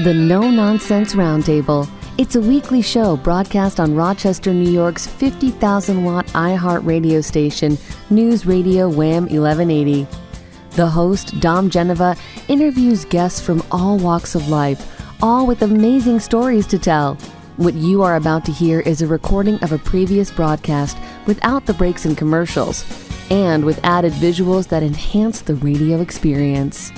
The No Nonsense Roundtable. It's a weekly show broadcast on Rochester, New York's 50,000-watt iHeart radio station, News Radio Wham 1180. The host, Dom Geneva, interviews guests from all walks of life, all with amazing stories to tell. What you are about to hear is a recording of a previous broadcast without the breaks and commercials, and with added visuals that enhance the radio experience.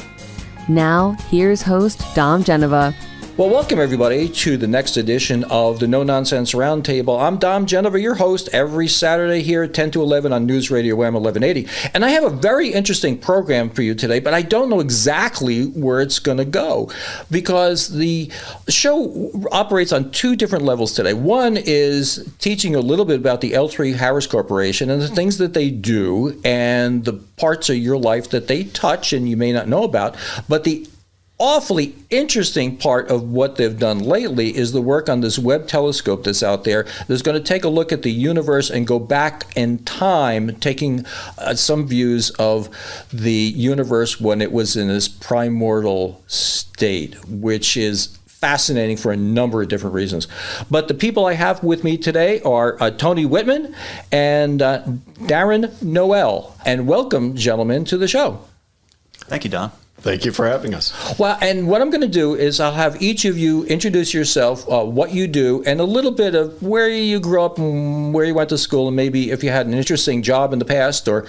Now, here's host Dom Geneva. Well, welcome everybody to the next edition of the No Nonsense Roundtable. I'm Dom Geneva, your host, every Saturday here at 10 to 11 on News Radio Wham 1180. And I have a very interesting program for you today, but I don't know exactly where it's going to go because the show operates on two different levels today. One is teaching you a little bit about the L3Harris Corporation and the things that they do and the parts of your life that they touch and you may not know about. But the awfully interesting part of what they've done lately is the work on this Webb telescope that's out there that's going to take a look at the universe and go back in time, taking some views of the universe when it was in its primordial state, which is fascinating for a number of different reasons. But the people I have with me today are Tony Whitman and Darin Noel. And welcome, gentlemen, to the show. Thank you, Don. Thank you for having us. Well, and what I'm going to do is I'll have each of you introduce yourself, what you do, and a little bit of where you grew up and where you went to school, and maybe if you had an interesting job in the past, or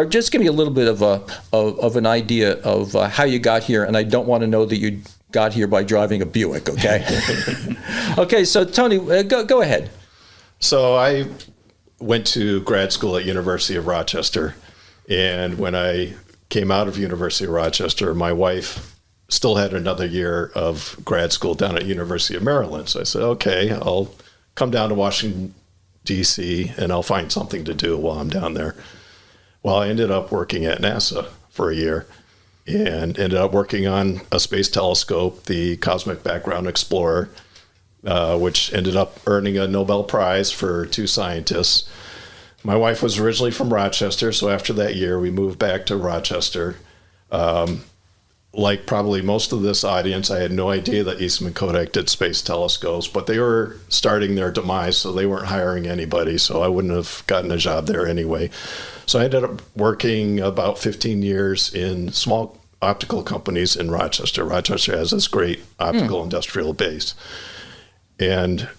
just give me a little bit of an idea of how you got here. And I don't want to know that you got here by driving a Buick, okay? Okay, so Tony, go ahead. So I went to grad school at University of Rochester, and when I came out of University of Rochester, my wife still had another year of grad school down at University of Maryland. So I said, okay, I'll come down to Washington, D.C., and I'll find something to do while I'm down there. Well, I ended up working at NASA for a year and ended up working on a space telescope, the Cosmic Background Explorer, which ended up earning a Nobel Prize for two scientists. My wife was originally from Rochester, so after that year, we moved back to Rochester. Like probably most of this audience, I had no idea that Eastman Kodak did space telescopes, but they were starting their demise, so they weren't hiring anybody, so I wouldn't have gotten a job there anyway. So I ended up working about 15 years in small optical companies in Rochester. Rochester has this great optical industrial base. And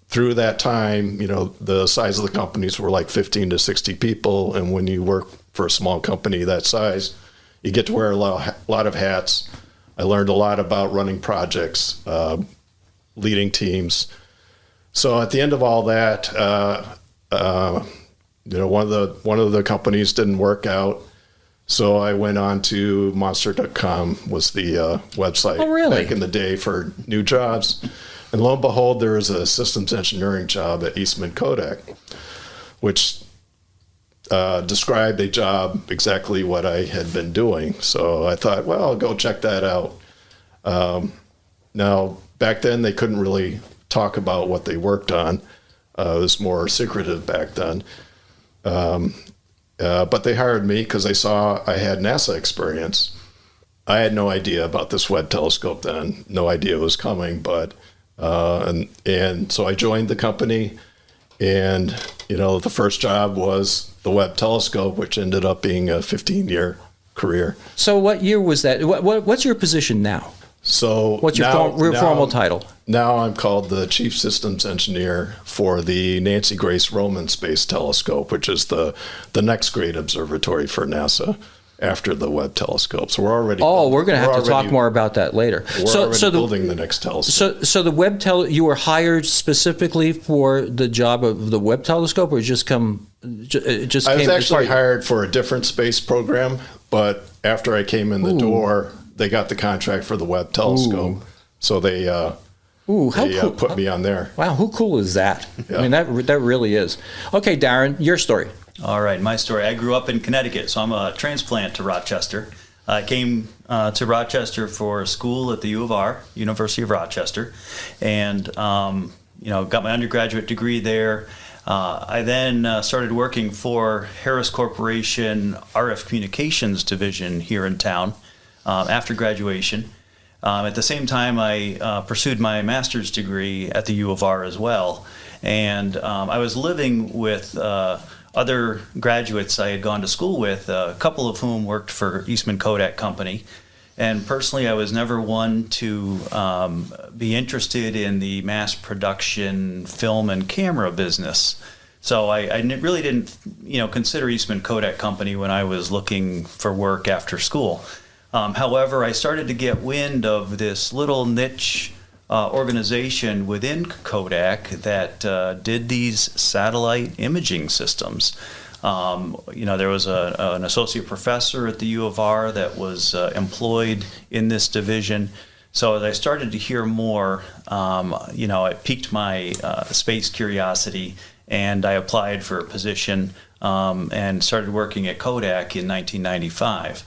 through that time, you know, the size of the companies were like 15 to 60 people. And when you work for a small company that size, you get to wear a lot of hats. I learned a lot about running projects, leading teams. So at the end of all that, you know, one of the companies didn't work out. So I went on to monster.com was the website back in the day for new jobs. And lo and behold, there was a systems engineering job at Eastman Kodak, which described a job exactly what I had been doing. So I thought, well, I'll go check that out. Now, back then, they couldn't really talk about what they worked on. It was more secretive back then. But they hired me because they saw I had NASA experience. I had no idea about this Webb telescope then, no idea it was coming, but and so I joined the company, and you know, the first job was the Webb telescope, which ended up being a 15-year career. So what year was that? What's your position now? So what's your formal title? Now I'm called the Chief Systems Engineer for the Nancy Grace Roman Space Telescope, which is the next great observatory for NASA after the Webb telescope. So we're already we're going to have to talk more about that later. We're building the next telescope. So the Webb you were hired specifically for the job of the Webb telescope, or I was actually hired for a different space program, but after I came in the door, they got the contract for the Webb telescope. So they put me on there. Wow, how cool is that? Yeah. I mean, that really is. Okay, Darin, your story. All right, my story. I grew up in Connecticut, so I'm a transplant to Rochester. I came to Rochester for school at the U of R, University of Rochester, and got my undergraduate degree there. I then started working for Harris Corporation RF Communications Division here in town after graduation. At the same time, I pursued my master's degree at the U of R as well. And I was living with other graduates I had gone to school with, a couple of whom worked for Eastman Kodak Company. And personally, I was never one to be interested in the mass production film and camera business. So I really didn't, consider Eastman Kodak Company when I was looking for work after school. However, I started to get wind of this little niche organization within Kodak that did these satellite imaging systems. There was an associate professor at the U of R that was employed in this division. So as I started to hear more, it piqued my space curiosity, and I applied for a position and started working at Kodak in 1995.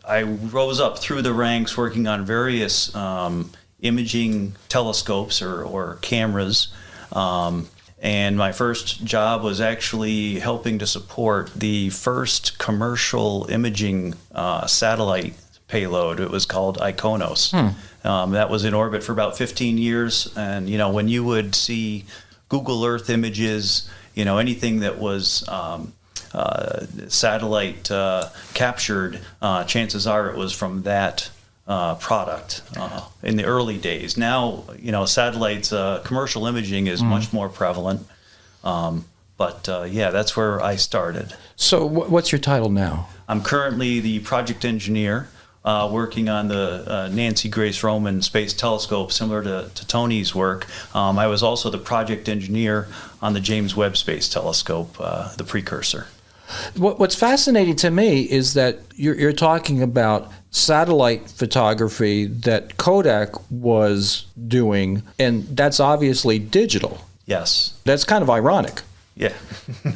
I rose up through the ranks working on various imaging telescopes or cameras. And my first job was actually helping to support the first commercial imaging satellite payload. It was called Iconos. That was in orbit for about 15 years. And, when you would see Google Earth images, anything that was satellite captured, chances are it was from that product in the early days. Now, satellites, commercial imaging is much more prevalent. But that's where I started. So what's your title now? I'm currently the project engineer working on the Nancy Grace Roman Space Telescope, similar to Tony's work. I was also the project engineer on the James Webb Space Telescope, the precursor. What's fascinating to me is that you're talking about satellite photography that Kodak was doing, and that's obviously digital. Yes. That's kind of ironic. Yeah.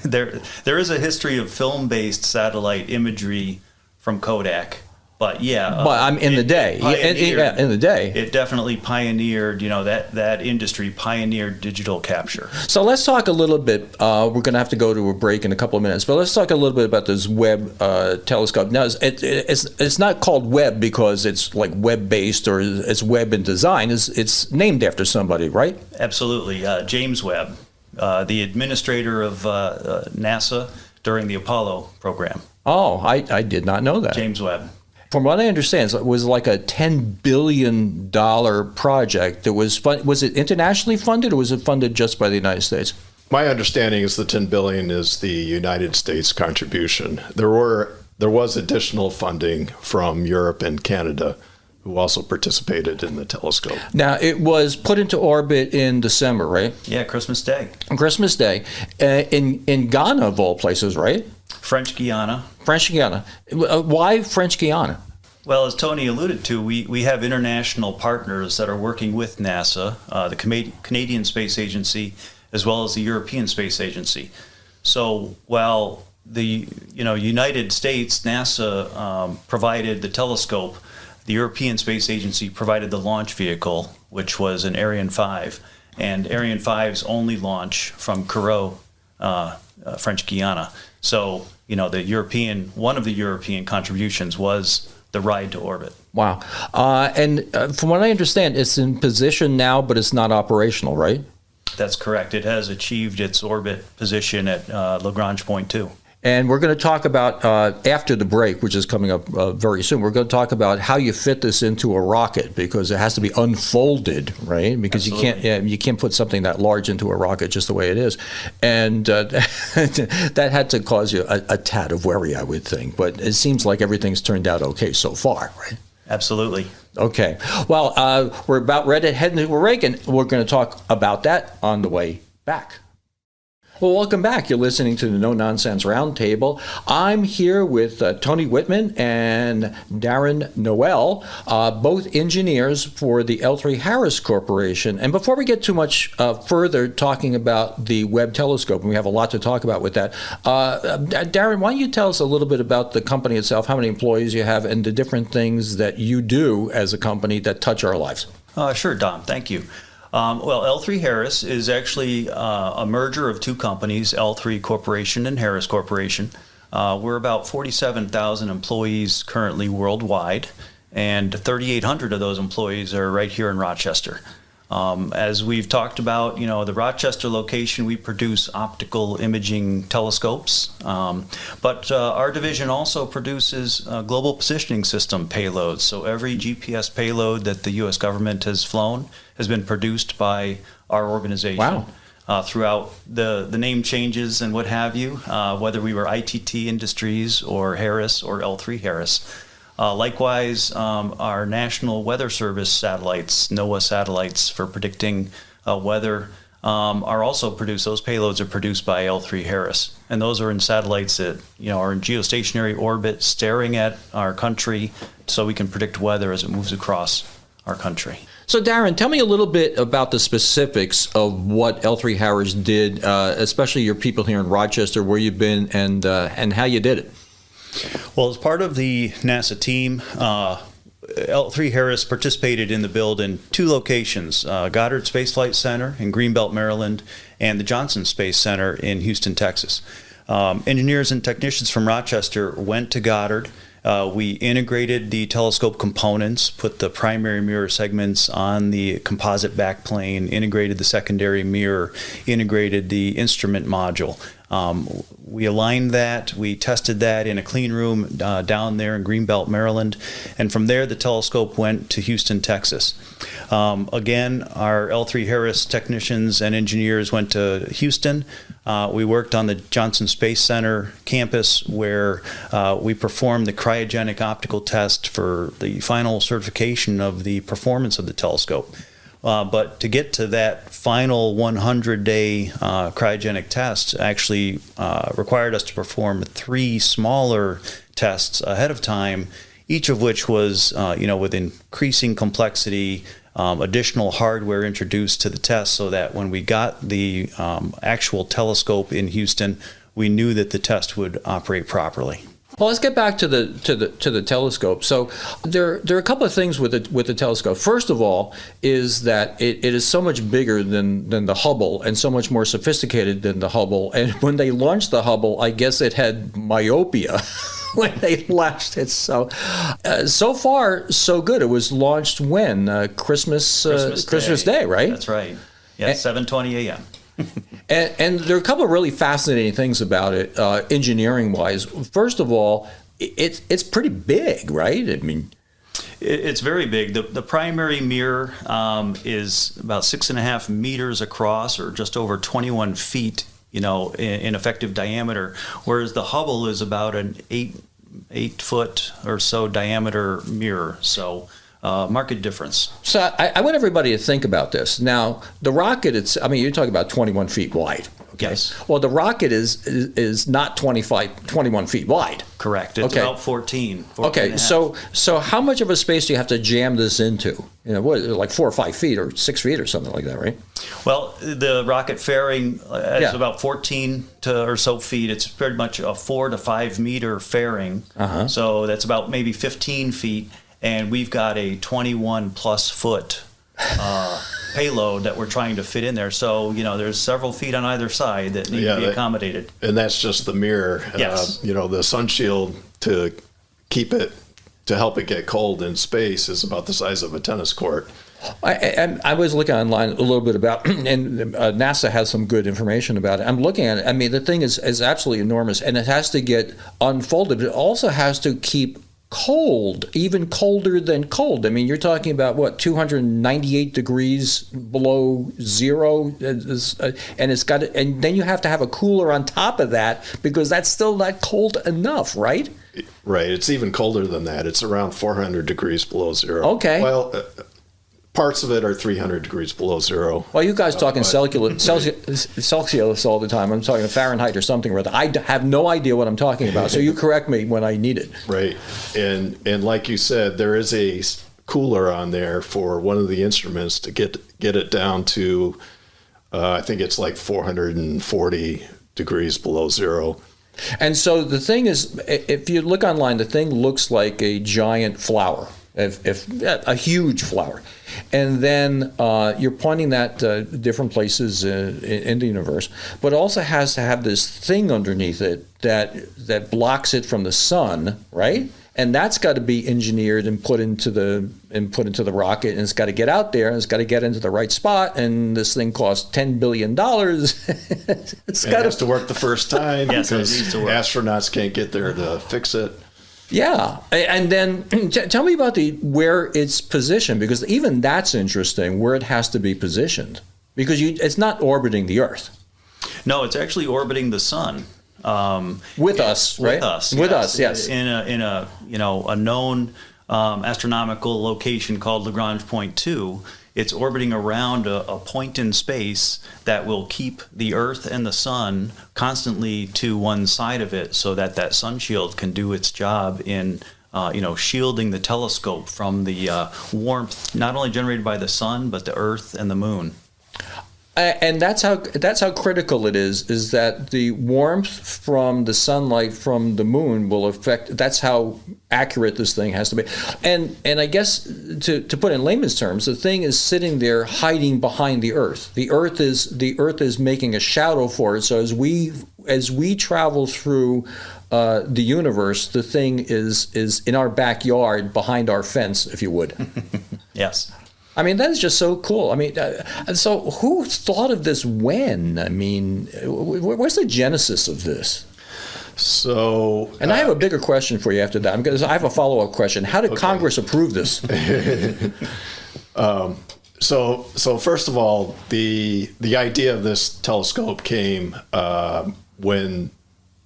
There is a history of film-based satellite imagery from Kodak. But in the day, it definitely pioneered. That industry pioneered digital capture. So let's talk a little bit. We're going to have to go to a break in a couple of minutes, but let's talk a little bit about this Webb telescope. Now, it's not called Webb because it's like web-based or it's Webb in design. It's named after somebody, right? Absolutely, James Webb, the administrator of NASA during the Apollo program. Oh, I did not know that. James Webb. From what I understand, it was like a $10 billion project that was it internationally funded or was it funded just by the United States? My understanding is the $10 billion is the United States contribution. There was additional funding from Europe and Canada, who also participated in the telescope. Now, it was put into orbit in December, right? Yeah, Christmas Day. Christmas Day. In Ghana, of all places, right? French Guiana. French Guiana. Why French Guiana? Well, as Tony alluded to, we have international partners that are working with NASA, the Canadian Space Agency, as well as the European Space Agency. So while the United States, NASA provided the telescope, the European Space Agency provided the launch vehicle, which was an Ariane 5, and Ariane 5's only launch from Kourou, French Guiana. So, one of the European contributions was the ride to orbit. Wow. And from what I understand, it's in position now, but it's not operational, right? That's correct. It has achieved its orbit position at Lagrange Point 2. And we're going to talk about, after the break, which is coming up very soon, we're going to talk about how you fit this into a rocket, because it has to be unfolded, right? Because you can't put something that large into a rocket just the way it is. And that had to cause you a tad of worry, I would think. But it seems like everything's turned out okay so far, right? Absolutely. Okay. Well, we're about ready to head into a break, and we're going to talk about that on the way back. Well, welcome back. You're listening to the No Nonsense Roundtable. I'm here with Tony Whitman and Darin Noel, both engineers for the L3Harris Corporation. And before we get too much further talking about the Webb Telescope, and we have a lot to talk about with that, Darin, why don't you tell us a little bit about the company itself, how many employees you have, and the different things that you do as a company that touch our lives? Sure, Dom. Thank you. L3Harris is actually a merger of two companies, L3 Corporation and Harris Corporation. We're about 47,000 employees currently worldwide, and 3,800 of those employees are right here in Rochester. As we've talked about, the Rochester location, we produce optical imaging telescopes, but our division also produces global positioning system payloads. So every GPS payload that the U.S. government has flown has been produced by our organization. Wow. Throughout the name changes and what have you, whether we were ITT Industries or Harris or L3Harris. Likewise, our National Weather Service satellites, NOAA satellites for predicting weather, are also produced. Those payloads are produced by L3Harris, and those are in satellites that are in geostationary orbit, staring at our country, so we can predict weather as it moves across our country. So, Darin, tell me a little bit about the specifics of what L3Harris did, especially your people here in Rochester, where you've been, and how you did it. Well, as part of the NASA team, L3Harris participated in the build in two locations, Goddard Space Flight Center in Greenbelt, Maryland, and the Johnson Space Center in Houston, Texas. Engineers and technicians from Rochester went to Goddard. We integrated the telescope components, put the primary mirror segments on the composite backplane, integrated the secondary mirror, integrated the instrument module. We aligned that, we tested that in a clean room down there in Greenbelt, Maryland, and from there the telescope went to Houston, Texas. Again, our L3Harris technicians and engineers went to Houston. We worked on the Johnson Space Center campus where we performed the cryogenic optical test for the final certification of the performance of the telescope. But to get to that final 100-day cryogenic test actually required us to perform 3 smaller tests ahead of time, each of which was, with increasing complexity, additional hardware introduced to the test so that when we got the actual telescope in Houston, we knew that the test would operate properly. Well, let's get back to the telescope. So there are a couple of things with the telescope. First of all, is that it is so much bigger than the Hubble and so much more sophisticated than the Hubble. And when they launched the Hubble, I guess it had myopia when they launched it. So far so good. It was launched when Christmas Day, right? That's right. Yeah, 7:20 a.m. And there are a couple of really fascinating things about it, engineering-wise. First of all, it's pretty big, right? I mean, it's very big. The primary mirror is about 6.5 meters across, or just over 21 feet, in effective diameter, whereas the Hubble is about an 8 foot or so diameter mirror. So. Market difference. So I want everybody to think about this. Now, the rocket, you're talking about 21 feet wide. Okay. Yes. Well, the rocket is not 21 feet wide. Correct. It's about 14 okay. and a half. So how much of a space do you have to jam this into? Like 4 or 5 feet or 6 feet or something like that, right? Well, the rocket fairing is about 14 or so feet. It's pretty much a 4 to 5 meter fairing. Uh-huh. So that's about maybe 15 feet. And we've got a 21-plus foot payload that we're trying to fit in there. So, there's several feet on either side that need to be accommodated. And that's just the mirror. Yes. The sun shield to help it get cold in space is about the size of a tennis court. I was looking online a little bit about, and NASA has some good information about it. I'm looking at it. The thing is absolutely enormous, and it has to get unfolded. It also has to keep cold, even colder than cold. You're talking about 298 degrees below zero, and and then you have to have a cooler on top of that because that's still not cold enough, right? Right. It's even colder than that. It's around 400 degrees below zero. Okay. Well, parts of it are 300 degrees below zero. Well, you guys talking Celsius all the time. I'm talking Fahrenheit or something or other. I have no idea what I'm talking about, so you correct me when I need it. Right. And like you said, there is a cooler on there for one of the instruments to get it down to, I think it's like 440 degrees below zero. And so the thing is, if you look online, the thing looks like a giant flower. If a huge flower, and then you're pointing that different places in the universe, but also has to have this thing underneath it that blocks it from the sun, right? And that's got to be engineered and put into the rocket, and it's got to get out there, and it's got to get into the right spot. And this thing costs $10 billion. It has to work the first time yes, because it needs to work. Astronauts can't get there to fix it. Yeah, and then tell me about where it's positioned, because even that's interesting, where it has to be positioned, because it's not orbiting the Earth. No, it's actually orbiting the sun. With us, right? With us, yes. In a a known astronomical location called Lagrange Point 2, it's orbiting around a point in space that will keep the Earth and the sun constantly to one side of it, so that sun shield can do its job in shielding the telescope from the warmth not only generated by the sun but the Earth and the moon. And that's how critical it is that the warmth from the sunlight from the moon will affect. That's how accurate this thing has to be. And I guess to put it in layman's terms, the thing is sitting there hiding behind the Earth. The Earth is making a shadow for it. So as we travel through the universe, the thing is in our backyard behind our fence, if you would. Yes. I mean, that is just so cool. I mean, so who thought of this when? I mean, where's the genesis of this? So, and I have a bigger question for you after that, because I have a follow-up question. How did Congress approve this? So first of all, the idea of this telescope came when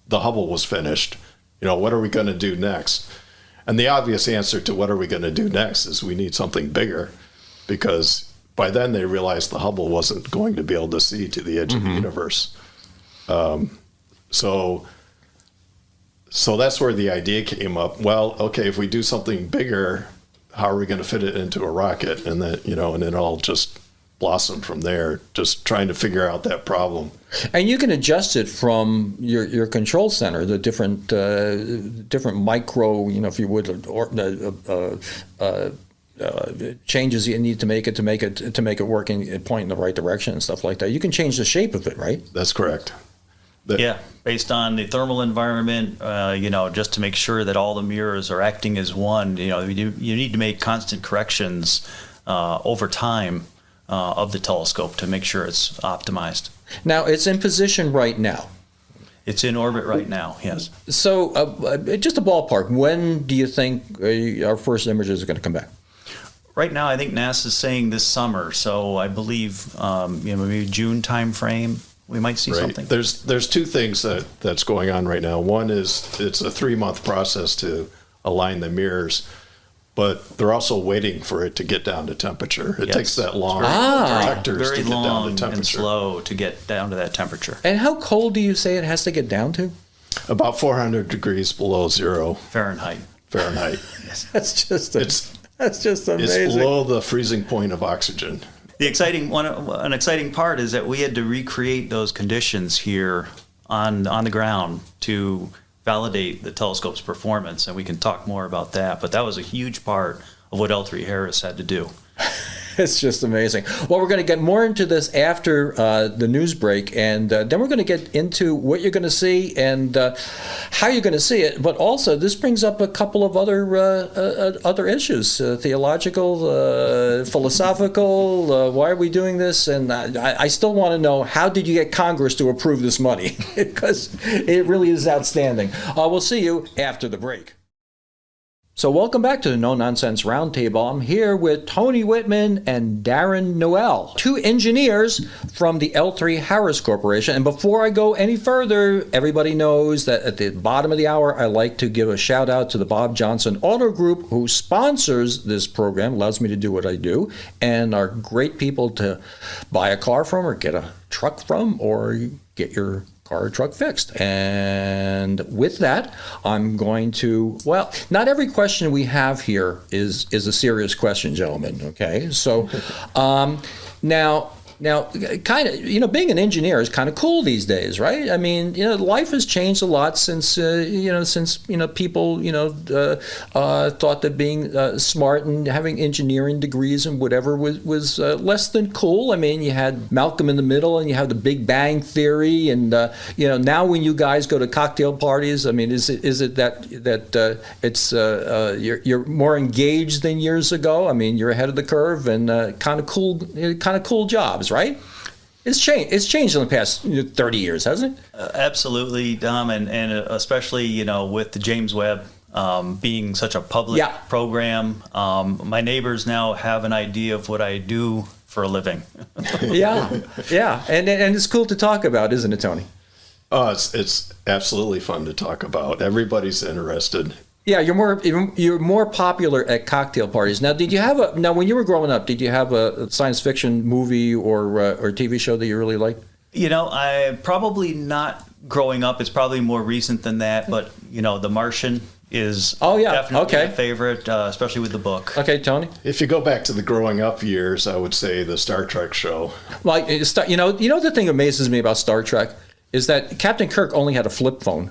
the Hubble was finished. What are we going to do next? And the obvious answer to what are we going to do next is we need something bigger. Because by then they realized the Hubble wasn't going to be able to see to the edge of the universe. So that's where the idea came up. Well, okay, if we do something bigger, how are we going to fit it into a rocket? And then, and it all just blossomed from there, just trying to figure out that problem. And you can adjust it from your control center, the different micro, if you would, changes you need to make it work and point in the right direction and stuff like that. You can change the shape of it, right? That's correct. Based on the thermal environment, just to make sure that all the mirrors are acting as one. You need to make constant corrections over time of the telescope to make sure it's optimized. Now, it's in position right now. It's in orbit right now, yes. So, just a ballpark, when do you think our first images are going to come back? Right now, I think NASA's saying this summer, so I believe maybe June time frame we might see something. There's two things that's going on right now. One is it's a 3-month process to align the mirrors, but they're also waiting for it to get down to temperature. It takes that long for detectors to get down to temperature. And slow to get down to that temperature. And how cold do you say it has to get down to? About 400 degrees below zero Fahrenheit. That's just amazing. It's below the freezing point of oxygen. An exciting part is that we had to recreate those conditions here on the ground to validate the telescope's performance, and we can talk more about that. But that was a huge part of what L3Harris had to do. It's just amazing. Well, we're going to get more into this after the news break, and then we're going to get into what you're going to see and how you're going to see it. But also, this brings up a couple of other issues, theological, philosophical. Why are we doing this? And I still want to know, how did you get Congress to approve this money? Because it really is outstanding. We'll see you after the break. So welcome back to the No Nonsense Roundtable. I'm here with Tony Whitman and Darin Noel, two engineers from the L3Harris Corporation. And before I go any further, everybody knows that at the bottom of the hour, I like to give a shout out to the Bob Johnson Auto Group, who sponsors this program, allows me to do what I do, and are great people to buy a car from or get a truck from or get your car or truck fixed. And with that, I'm going to, well, not every question we have here is a serious question, gentlemen, okay? So now, Now, kind of, being an engineer is kind of cool these days, right? I mean, life has changed a lot since people, thought that being smart and having engineering degrees and whatever was less than cool. I mean, you had Malcolm in the Middle, and you have the Big Bang Theory, and now when you guys go to cocktail parties, I mean, is it that it's you're more engaged than years ago? I mean, you're ahead of the curve, and kind of cool jobs. Right? It's changed in the past 30 years, hasn't it? Absolutely, Dom, and especially with the James Webb being such a public program, my neighbors now have an idea of what I do for a living. yeah, and it's cool to talk about, isn't it, Tony? Oh, it's absolutely fun to talk about. Everybody's interested. Yeah, you're more popular at cocktail parties. Now, when you were growing up, did you have a science fiction movie or TV show that you really liked? I probably not growing up. It's probably more recent than that, but The Martian is definitely a favorite, especially with the book. Okay, Tony? If you go back to the growing up years, I would say the Star Trek show. Like, the thing that amazes me about Star Trek is that Captain Kirk only had a flip phone.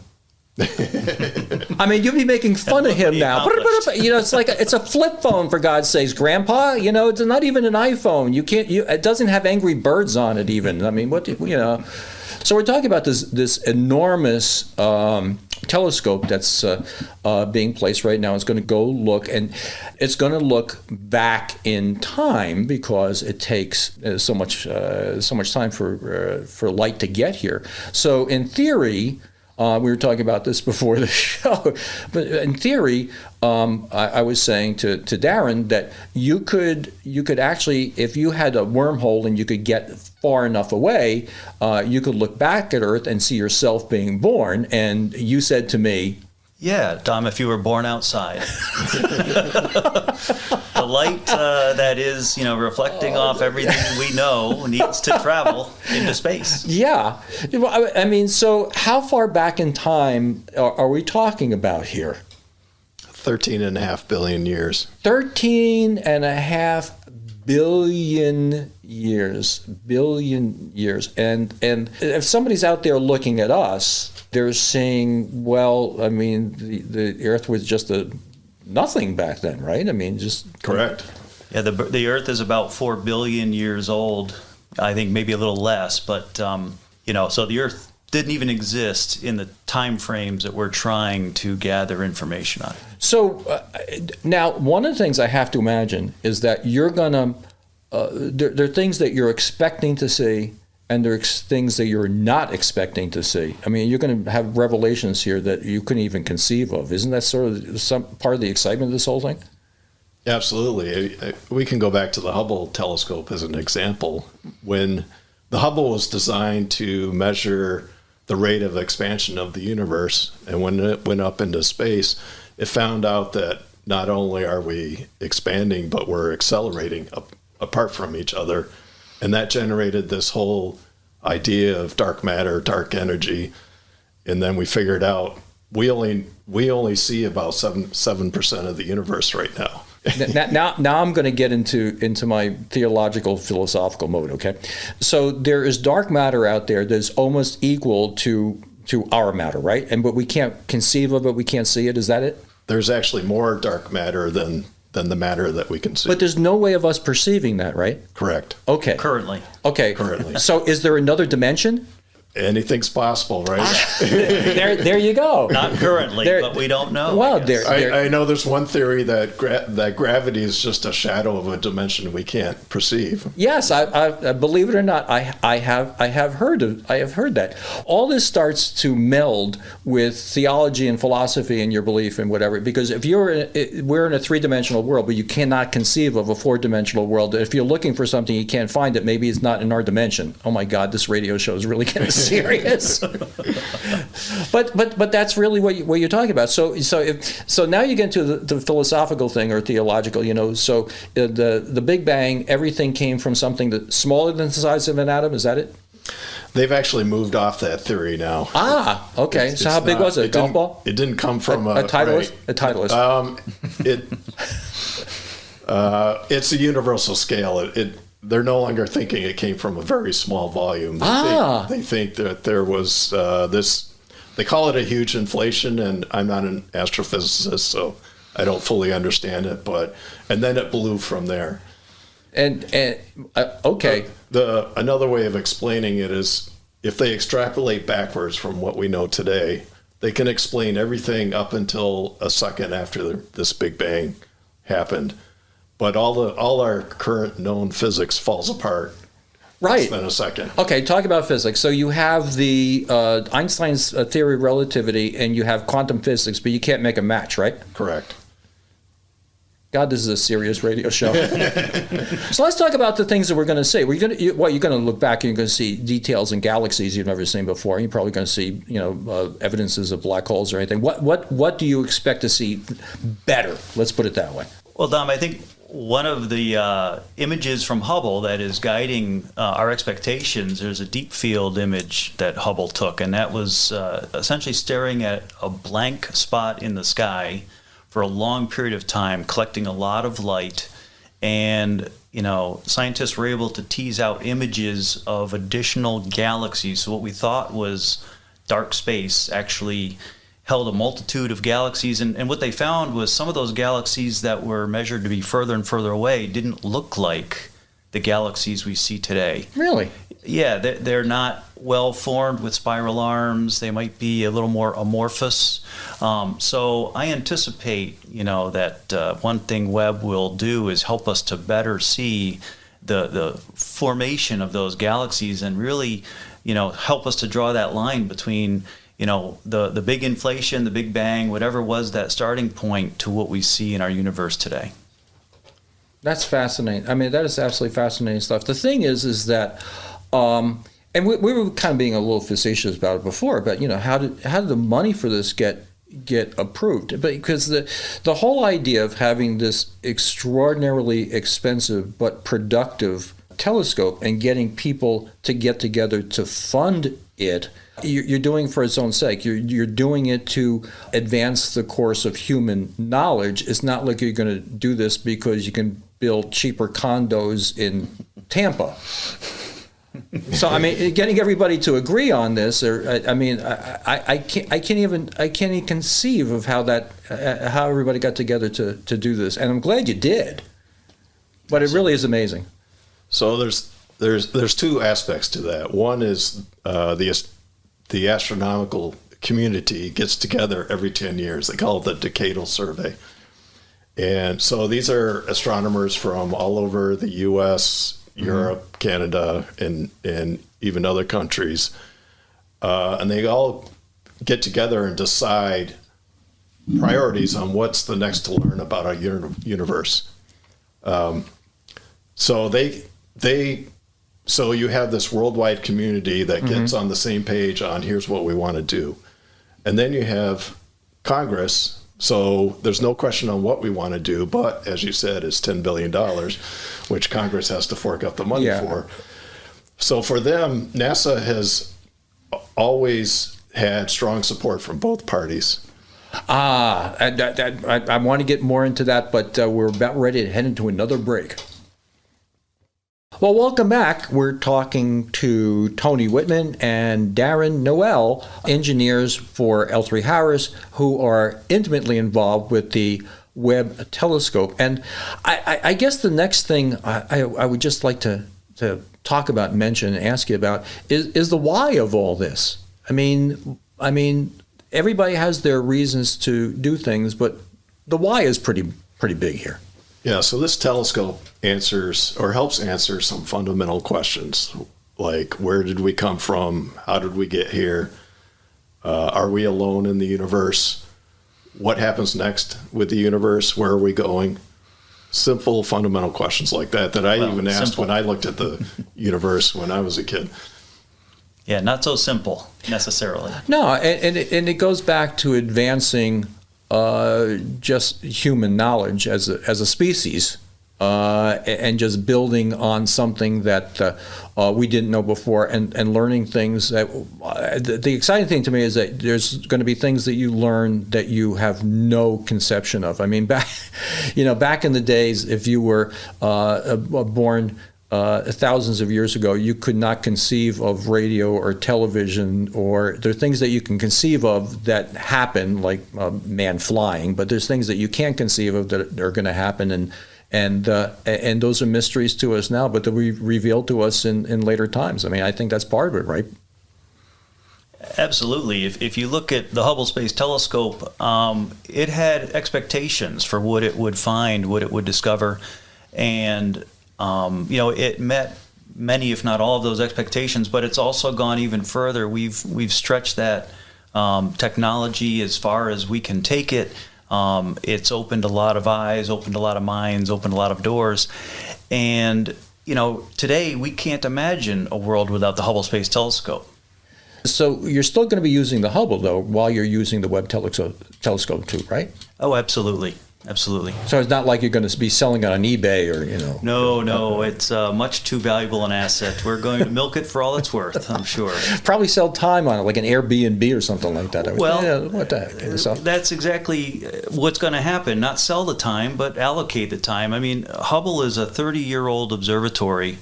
I mean, you'd be making fun of him now. It's like it's a flip phone, for God's sakes, Grandpa. It's not even an iPhone. It doesn't have Angry Birds on it even. I mean, So we're talking about this enormous telescope that's being placed right now. It's going to go look, and it's going to look back in time because it takes so much time for light to get here. So in theory. We were talking about this before the show, but in theory, I was saying to Darin that you could actually, if you had a wormhole and you could get far enough away, you could look back at Earth and see yourself being born. And you said to me, "Yeah, Dom, if you were born outside." The light that is, reflecting off everything we know needs to travel into space. Yeah. I mean, so how far back in time are we talking about here? 13.5 billion years. 13.5 billion years. And if somebody's out there looking at us, they're saying, well, I mean, the Earth was just nothing back then, right? I mean, just correct. Yeah, the Earth is about 4 billion years old. I think maybe a little less, but so the Earth didn't even exist in the time frames that we're trying to gather information on. So now, one of the things I have to imagine is that you're gonna there are things that you're expecting to see, and there are things that you're not expecting to see. I mean, you're going to have revelations here that you couldn't even conceive of. Isn't that sort of some part of the excitement of this whole thing? Absolutely. We can go back to the Hubble telescope as an example. When the Hubble was designed to measure the rate of expansion of the universe, and when it went up into space, it found out that not only are we expanding, but we're accelerating apart from each other. And that generated this whole idea of dark matter, dark energy. And then we figured out we only see about 7% of the universe right now. Now I'm going to get into my theological, philosophical mode, okay? So there is dark matter out there that's almost equal to our matter, right? But we can't conceive of it, we can't see it. Is that it? There's actually more dark matter than the matter that we can see. But there's no way of us perceiving that, right? Correct. Okay. Currently. Okay. Currently. So is there another dimension? Anything's possible, right? There you go. Not currently, but we don't know. Well, I know there's one theory that that gravity is just a shadow of a dimension we can't perceive. Yes, I believe it or not, I have heard that. All this starts to meld with theology and philosophy and your belief and whatever. Because if we're in a three-dimensional world, but you cannot conceive of a four-dimensional world. If you're looking for something you can't find it, maybe it's not in our dimension. Oh my God, this radio show is really getting serious. but that's really what you're talking about. So now you get into the philosophical thing or theological. So the Big Bang, everything came from something that's smaller than the size of an atom. Is that it? They've actually moved off that theory now. Ah, okay. So how big was it? A golf ball? It didn't come from a Titleist. Right. A Titleist. It's a universal scale. they're no longer thinking it came from a very small volume. They think that there was this, they call it a huge inflation, and I'm not an astrophysicist, so I don't fully understand it, and then it blew from there. Okay. Another way of explaining it is if they extrapolate backwards from what we know today, they can explain everything up until a second after this Big Bang happened. But all our current known physics falls apart. Right. In a second. Okay, talk about physics. So you have the Einstein's theory of relativity, and you have quantum physics, but you can't make a match, right? Correct. God, this is a serious radio show. So let's talk about the things that we're going to see. You're going to look back and you're going to see details in galaxies you've never seen before. You're probably going to see, evidences of black holes or anything. What do you expect to see better? Let's put it that way. Well, Dom, I think one of the images from Hubble that is guiding our expectations, there's a deep field image that Hubble took, and that was essentially staring at a blank spot in the sky for a long period of time, collecting a lot of light. And, scientists were able to tease out images of additional galaxies. So what we thought was dark space actually held a multitude of galaxies. And what they found was some of those galaxies that were measured to be further and further away didn't look like the galaxies we see today. Really? Yeah, they're not well formed with spiral arms. They might be a little more amorphous. So I anticipate, that one thing Webb will do is help us to better see the formation of those galaxies and really, help us to draw that line between, the big inflation, the Big Bang, whatever was that starting point to what we see in our universe today. That's fascinating. I mean, that is absolutely fascinating stuff. The thing is that, and we were kind of being a little facetious about it before, but how did the money for this get approved? Because the whole idea of having this extraordinarily expensive but productive telescope and getting people to get together to fund it, you're doing for its own sake. You're doing it to advance the course of human knowledge. It's not like you're going to do this because you can build cheaper condos in Tampa. So I mean, getting everybody to agree on this, I can't even conceive of how everybody got together to do this, and I'm glad you did. But it really is amazing. So there's two aspects to that. One is the astronomical community gets together every 10 years. They call it the Decadal Survey. And so these are astronomers from all over the U.S., Europe, Canada, and even other countries. And they all get together and decide priorities on what's the next to learn about our universe. So you have this worldwide community that gets on the same page on here's what we want to do. And then you have Congress. So there's no question on what we want to do, but as you said, it's $10 billion, which Congress has to fork out the money for. So for them, NASA has always had strong support from both parties. I want to get more into that, but we're about ready to head into another break. Well, welcome back. We're talking to Tony Whitman and Darin Noel, engineers for L3Harris, who are intimately involved with the Webb Telescope. And I guess the next thing I would just like to talk about, mention, and ask you about is the why of all this. I mean, everybody has their reasons to do things, but the why is pretty big here. Yeah, so this telescope answers or helps answer some fundamental questions, like where did we come from? How did we get here? Are we alone in the universe? What happens next with the universe? Where are we going? Simple, fundamental questions like that I even asked when I looked at the universe when I was a kid. Yeah, not so simple necessarily. No, and it goes back to advancing just human knowledge as a species, and just building on something that we didn't know before, and learning things that the exciting thing to me is that there's going to be things that you learn that you have no conception of. I mean, back in the days, if you were born thousands of years ago, you could not conceive of radio or television, or there are things that you can conceive of that happen, like man flying, but there's things that you can't conceive of that are going to happen, and those are mysteries to us now, but they'll be revealed to us in later times. I mean, I think that's part of it, right? Absolutely. If you look at the Hubble Space Telescope, it had expectations for what it would find, what it would discover, and it met many, if not all, of those expectations. But it's also gone even further. We've stretched that technology as far as we can take it. It's opened a lot of eyes, opened a lot of minds, opened a lot of doors, and today we can't imagine a world without the Hubble Space Telescope. So you're still going to be using the Hubble, though, while you're using the Webb telescope too, right? Oh, absolutely. Absolutely. So it's not like you're going to be selling it on eBay or, No, it's much too valuable an asset. We're going to milk it for all it's worth, I'm sure. Probably sell time on it, like an Airbnb or something like that. Well, what the heck? So, that's exactly what's going to happen. Not sell the time, but allocate the time. I mean, Hubble is a 30-year-old observatory.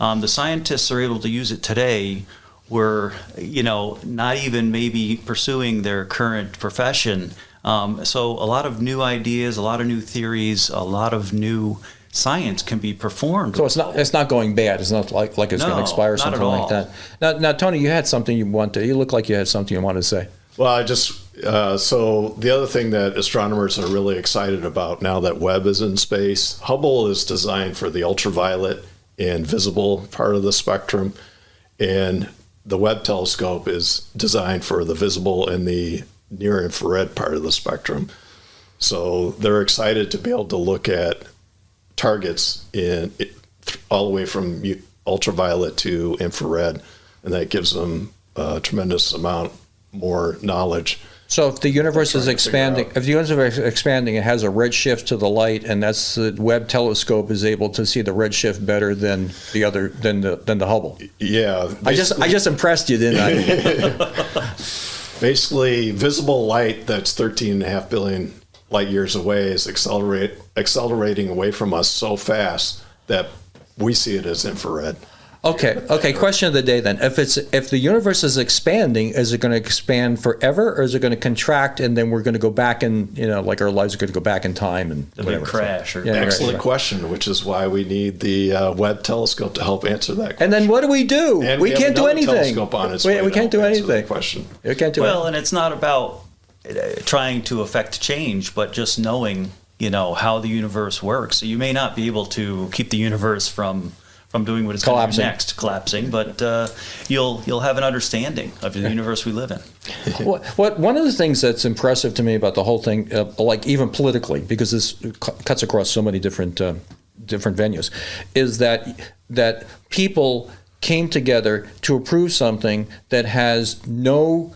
The scientists are able to use it today. Were not even maybe pursuing their current profession. So a lot of new ideas, a lot of new theories, a lot of new science can be performed. So it's not going bad. It's not like it's going to expire or something like that. Now, Tony, you had something you look like you had something you wanted to say. Well, I just so the other thing that astronomers are really excited about now that Webb is in space, Hubble is designed for the ultraviolet and visible part of the spectrum, and the Webb telescope is designed for the visible and the near infrared part of the spectrum. So they're excited to be able to look at targets all the way from ultraviolet to infrared, and that gives them a tremendous amount more knowledge. So if the universe is expanding, it has a redshift to the light, and that's the Webb telescope is able to see the redshift better than the Hubble. Yeah, I just impressed you, didn't I? Basically, visible light that's 13.5 billion light years away is accelerating away from us so fast that we see it as infrared. Okay. Question of the day then: if the universe is expanding, is it going to expand forever, or is it going to contract and then we're going to go back and like our lives are going to go back in time and whatever? Crash. Excellent question, which is why we need the Webb telescope to help answer that question. And then what do we do? And we can't do anything. Telescope on its way we can't do anything. Question. We can't do anything. And it's not about trying to affect change, but just knowing how the universe works. So you may not be able to keep the universe from doing what it's going to do next, collapsing, but you'll have an understanding of the universe we live in. One of the things that's impressive to me about the whole thing, like even politically, because this cuts across so many different venues, is that people came together to approve something that has no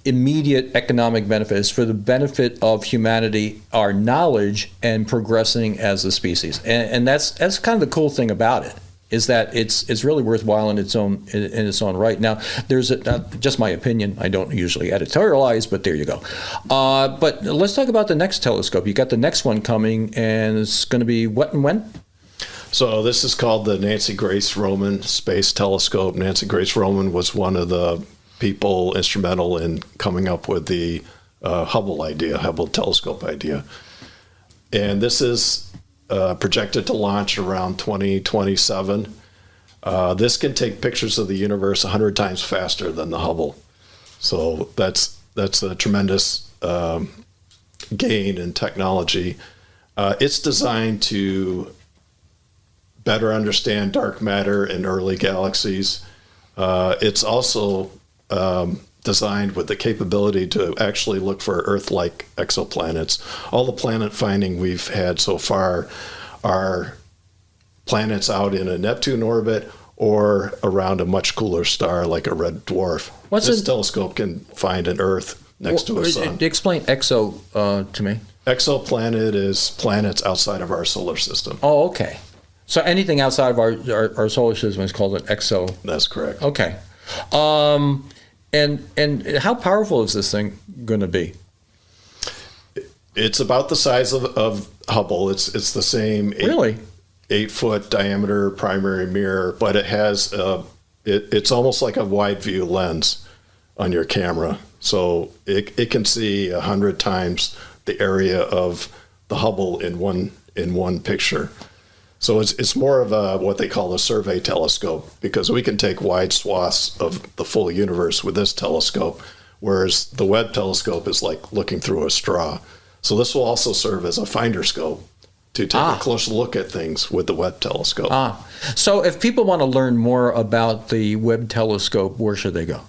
immediate economic benefits for the benefit of humanity, our knowledge, and progressing as a species. And that's kind of the cool thing about it, is that it's really worthwhile in its own right. Now, there's just my opinion. I don't usually editorialize, but there you go. But let's talk about the next telescope. You got the next one coming, and it's going to be what and when? So this is called the Nancy Grace Roman Space Telescope. Nancy Grace Roman was one of the people instrumental in coming up with the Hubble telescope idea. And this is projected to launch around 2027. This can take pictures of the universe 100 times faster than the Hubble. So that's a tremendous gain in technology. It's designed to better understand dark matter in early galaxies. It's also designed with the capability to actually look for Earth-like exoplanets. All the planet finding we've had so far are planets out in a Neptune orbit or around a much cooler star like a red dwarf. This telescope can find an Earth next to a sun. Explain exo to me. Exoplanet is planets outside of our solar system. Oh, okay. So anything outside of our solar system is called an exo. That's correct. Okay. And how powerful is this thing going to be? It's about the size of Hubble. It's the same. Really? 8-foot diameter primary mirror, but it has it's almost like a wide view lens on your camera. So it can see 100 times the area of the Hubble in one picture. So it's more of what they call a survey telescope, because we can take wide swaths of the full universe with this telescope, whereas the Webb telescope is like looking through a straw. So this will also serve as a finder scope to take a closer look at things with the Webb telescope. So if people want to learn more about the Webb telescope, where should they go?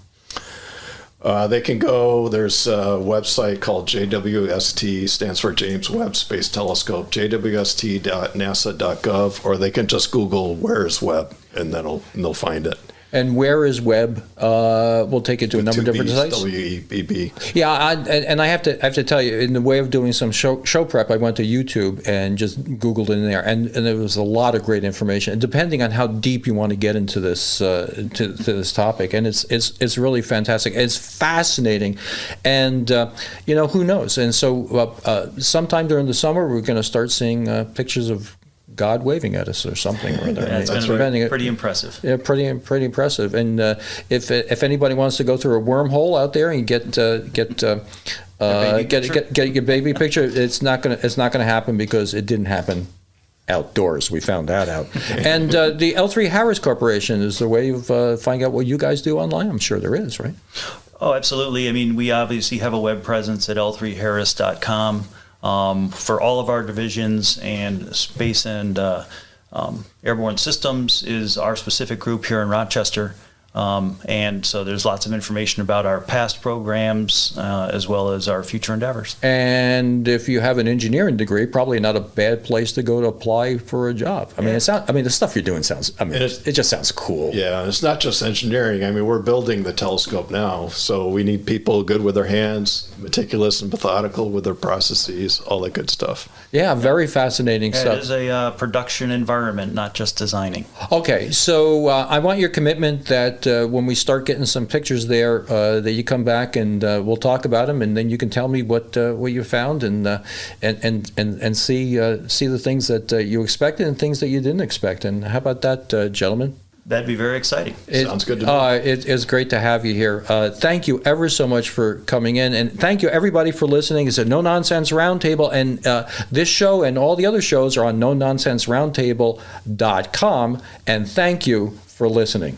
They can go, there's a website called JWST, stands for James Webb Space Telescope, jwst.nasa.gov, or they can just Google "where's Webb" and then they'll find it. And where is Webb? We'll take it to a number of different sites. W-E-B-B. Yeah, I have to tell you, in the way of doing some show prep, I went to YouTube and just Googled in there, and there was a lot of great information. And depending on how deep you want to get into this to this topic, and it's really fantastic. It's fascinating, and who knows? And so sometime during the summer, we're going to start seeing pictures of God waving at us or something or other. Yeah, it's been pretty impressive. Yeah, pretty impressive. And if anybody wants to go through a wormhole out there and get your baby picture, it's not gonna happen, because it didn't happen outdoors. We found that out. And the L3Harris Corporation is the way of finding out what you guys do online. I'm sure there is, right? Oh, absolutely. I mean, we obviously have a web presence at L3Harris.com. For all of our divisions, and space and airborne systems is our specific group here in Rochester. And so there's lots of information about our past programs as well as our future endeavors. And if you have an engineering degree, probably not a bad place to go to apply for a job. I mean, the stuff you're doing sounds, it just sounds cool. Yeah, it's not just engineering. I mean, we're building the telescope now, so we need people good with their hands, meticulous and methodical with their processes, all that good stuff. Yeah, very fascinating stuff. It is a production environment, not just designing. Okay, so I want your commitment that when we start getting some pictures there, that you come back and we'll talk about them, and then you can tell me what you found and see the things that you expected and things that you didn't expect. And how about that, gentlemen? That'd be very exciting. Sounds good to me. It's great to have you here. Thank you ever so much for coming in, and thank you everybody for listening. It's a No Nonsense Roundtable, and this show and all the other shows are on NoNonsenseRoundtable.com. And thank you for listening.